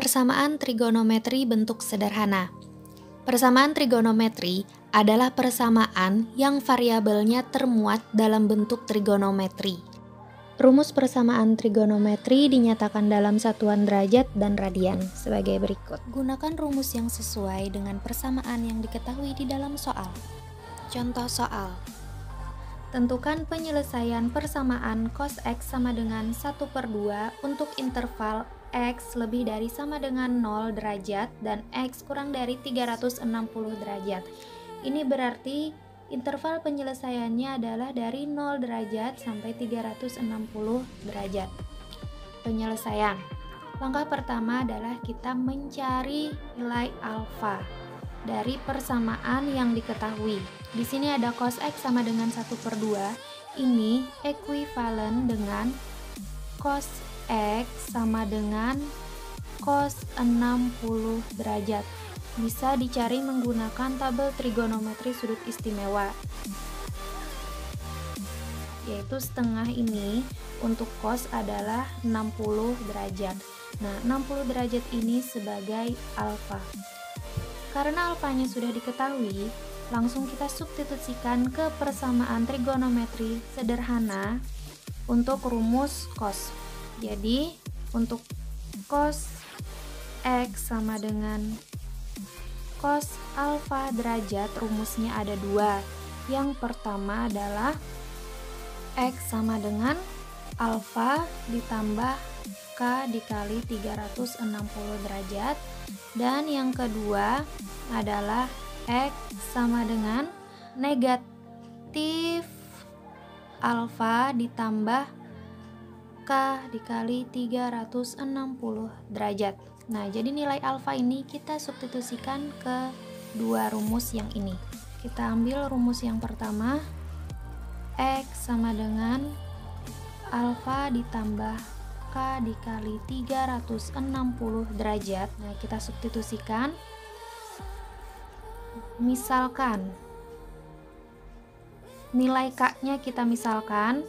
Persamaan trigonometri bentuk sederhana. Persamaan trigonometri adalah persamaan yang variabelnya termuat dalam bentuk trigonometri. Rumus persamaan trigonometri dinyatakan dalam satuan derajat dan radian sebagai berikut. Gunakan rumus yang sesuai dengan persamaan yang diketahui di dalam soal. Contoh soal. Tentukan penyelesaian persamaan cos X sama dengan 1/2 untuk interval X lebih dari sama dengan 0 derajat dan X kurang dari 360 derajat. Ini berarti interval penyelesaiannya adalah dari 0 derajat sampai 360 derajat. Penyelesaian. Langkah pertama adalah kita mencari nilai alfa dari persamaan yang diketahui. Di sini ada cos X sama dengan 1/2. Ini ekuivalen dengan cos X sama dengan cos 60 derajat. Bisa dicari menggunakan tabel trigonometri sudut istimewa. Yaitu setengah ini untuk cos adalah 60 derajat. Nah, 60 derajat ini sebagai alfa. Karena alfanya sudah diketahui, langsung kita substitusikan ke persamaan trigonometri sederhana untuk rumus cos. Jadi, untuk cos X sama dengan cos alfa derajat, rumusnya ada dua. Yang pertama adalah X sama dengan alfa ditambah K dikali 360 derajat. Dan yang kedua adalah X sama dengan negatif alfa ditambah K dikali 360 derajat. Nah, jadi nilai alfa ini kita substitusikan ke dua rumus yang ini. Kita ambil rumus yang pertama, X sama dengan alfa ditambah K dikali 360 derajat. Nah, kita substitusikan. Misalkan nilai K-nya kita misalkan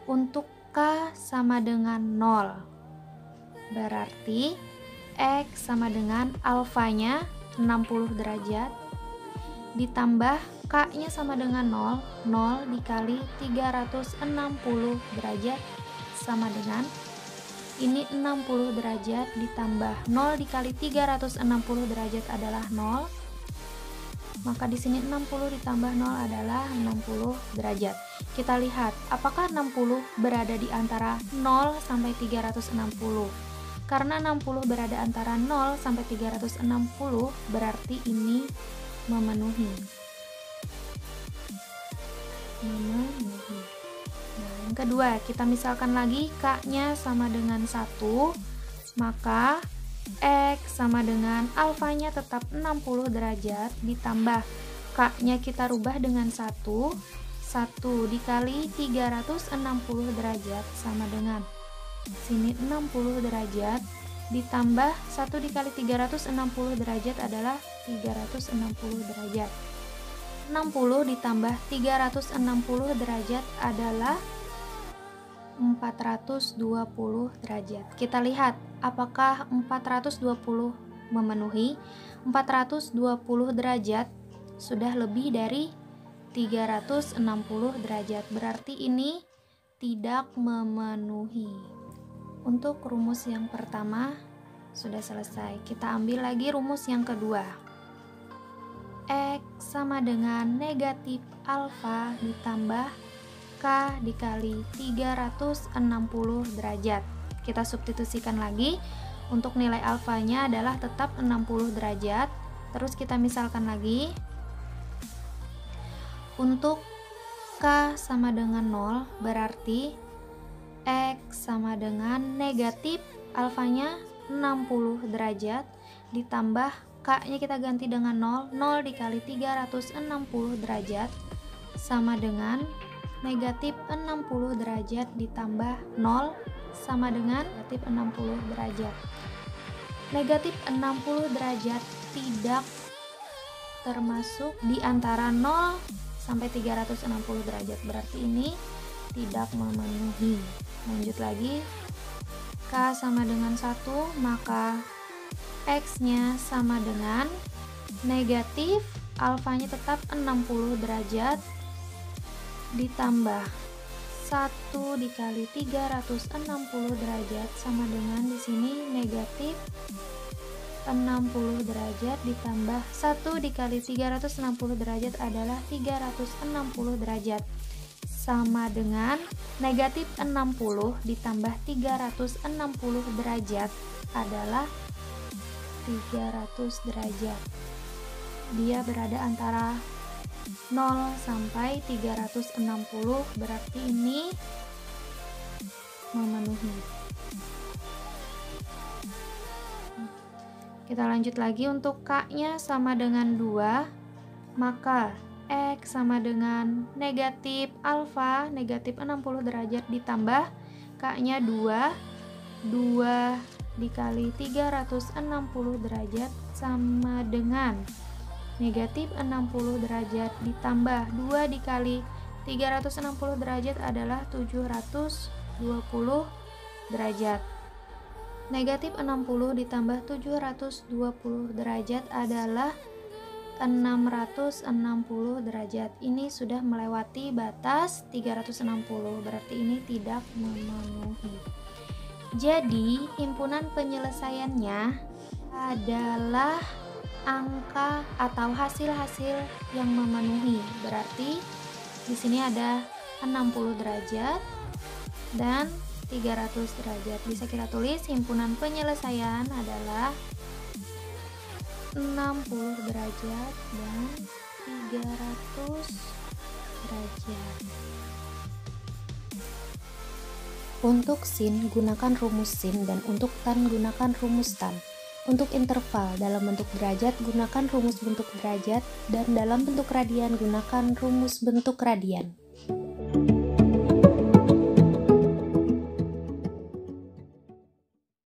untuk K sama dengan 0. Berarti X sama dengan alfanya 60 derajat ditambah K-nya sama dengan 0. 0 dikali 360 derajat sama dengan ini 60 derajat ditambah 0 dikali 360 derajat adalah 0. Maka di sini 60 ditambah 0 adalah 60 derajat. Kita lihat apakah 60 berada di antara 0 sampai 360. Karena 60 berada antara 0 sampai 360, berarti ini memenuhi. Nah, yang kedua, kita misalkan lagi K-nya sama dengan 1, maka X sama dengan alfanya tetap 60 derajat ditambah K-nya kita rubah dengan 1 dikali 360 derajat sama dengan sini 60 derajat ditambah 1 dikali 360 derajat adalah 360 derajat. 60 ditambah 360 derajat adalah 420 derajat. Kita lihat apakah 420 memenuhi. 420 derajat sudah lebih dari 360 derajat, berarti ini tidak memenuhi. Untuk rumus yang pertama sudah selesai. Kita ambil lagi rumus yang kedua. X sama dengan negatif alfa ditambah K dikali 360 derajat. Kita substitusikan lagi. Untuk nilai alfanya adalah tetap 60 derajat. Terus kita misalkan lagi. Untuk K sama dengan 0, berarti X sama dengan negatif alfanya 60 derajat ditambah K-nya kita ganti dengan 0. 0 dikali 360 derajat sama dengan negatif 60 derajat ditambah 0 sama dengan negatif 60 derajat. Negatif 60 derajat tidak termasuk di antara 0 sampai 360 derajat, berarti ini tidak memenuhi. Lanjut lagi, K sama dengan 1, maka X-nya sama dengan negatif alfanya tetap 60 derajat ditambah 1 dikali 360 derajat sama dengan di sini negatif 60 derajat ditambah 1 dikali 360 derajat adalah 360 derajat sama dengan negatif 60 ditambah 360 derajat adalah 300 derajat. Dia berada antara 0 sampai 360, berarti ini memenuhi. Kita lanjut lagi, untuk K-nya sama dengan 2, maka X sama dengan negatif alfa, negatif 60 derajat ditambah K-nya 2 dikali 360 derajat sama dengan negatif 60 derajat ditambah 2 dikali 360 derajat adalah 720 derajat. Negatif 60 ditambah 720 derajat adalah 660 derajat. Ini sudah melewati batas 360, berarti ini tidak memenuhi. Jadi, himpunan penyelesaiannya adalah angka atau hasil-hasil yang memenuhi. Berarti di sini ada 60 derajat dan 300 derajat. Bisa kita tulis himpunan penyelesaian adalah 60 derajat dan 300 derajat. Untuk sin gunakan rumus sin dan untuk tan gunakan rumus tan. Untuk interval dalam bentuk derajat gunakan rumus bentuk derajat dan dalam bentuk radian gunakan rumus bentuk radian.